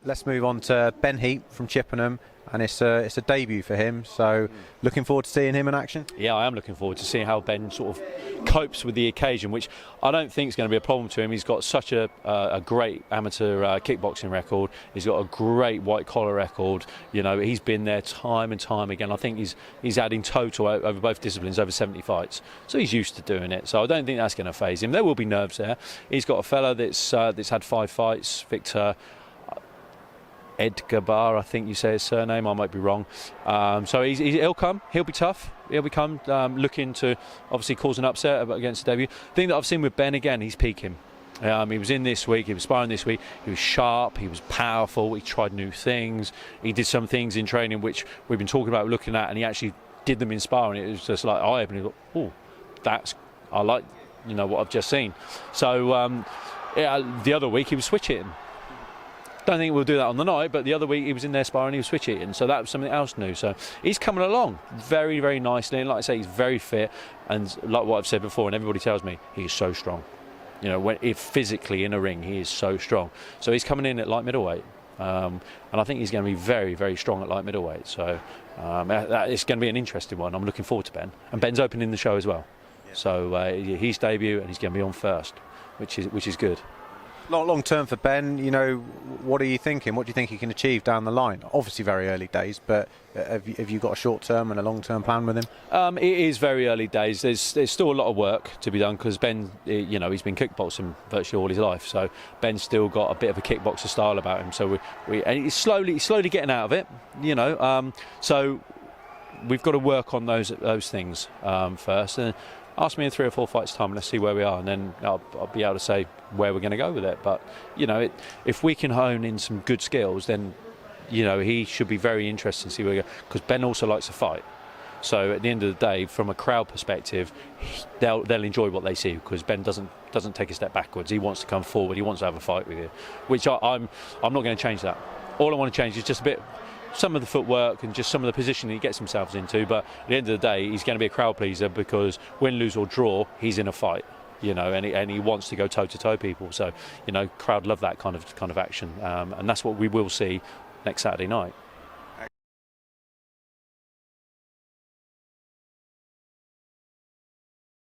let's move on to Ben Heap from Chippenham, and it's a debut for him. So looking forward to seeing him in action. Yeah, I am looking forward to seeing how Ben sort of copes with the occasion, which I don't think is going to be a problem to him. He's got such a great amateur kickboxing record. He's got a great white collar record. You know, he's been there time and time again. I think he's had in total over both disciplines over 70 fights, so he's used to doing it. So I don't think that's going to faze him. There will be nerves there. He's got a fella that's had 5 fights, Victor Edgabar, I think you say his surname, I might be wrong. So he'll come, he'll be tough, he'll become looking to obviously cause an upset against the debut. The thing that I've seen with Ben again, he's peaking. He was in this week, he was sparring this week, he was sharp, he was powerful, he tried new things, he did some things in training which we've been talking about, looking at, and he actually did them in sparring. It was just like eye-opening. Oh, I like, you know, what I've just seen. So the other week he was switch hitting. Don't think we'll do that on the night, but the other week he was in there sparring, he was switch hitting, so that was something else new. So he's coming along very, very nicely, and like I say, he's very fit, and like what I've said before, and everybody tells me, he is so strong. You know, if physically in a ring, he is so strong. So he's coming in at light middleweight, and I think he's going to be very, very strong at light middleweight. So it's going to be an interesting one. I'm looking forward to Ben, and Ben's opening the show as well. Yeah. So he's debut, and he's going to be on first, which is good. Long term for Ben, you know, what are you thinking? What do you think he can achieve down the line? Obviously very early days, but have you got a short term and a long term plan with him? It is very early days. There's still a lot of work to be done, because Ben, you know, he's been kickboxing virtually all his life, so Ben's still got a bit of a kickboxer style about him. So and he's slowly getting out of it, you know. So we've got to work on those things first. And ask me in 3 or 4 fights time, and let's see where we are, and then I'll be able to say where we're going to go with it. But you know, if we can hone in some good skills, then you know he should be very interested to see where we go, because Ben also likes to fight. So at the end of the day, from a crowd perspective, they'll enjoy what they see, because Ben doesn't take a step backwards. He wants to come forward. He wants to have a fight with you, which I'm not going to change that. All I want to change is just a bit. Some of the footwork and just some of the position he gets himself into, but at the end of the day, he's going to be a crowd pleaser, because win, lose or draw, he's in a fight, you know, and he wants to go toe to toe people. So, you know, crowd love that kind of action, and that's what we will see next Saturday night.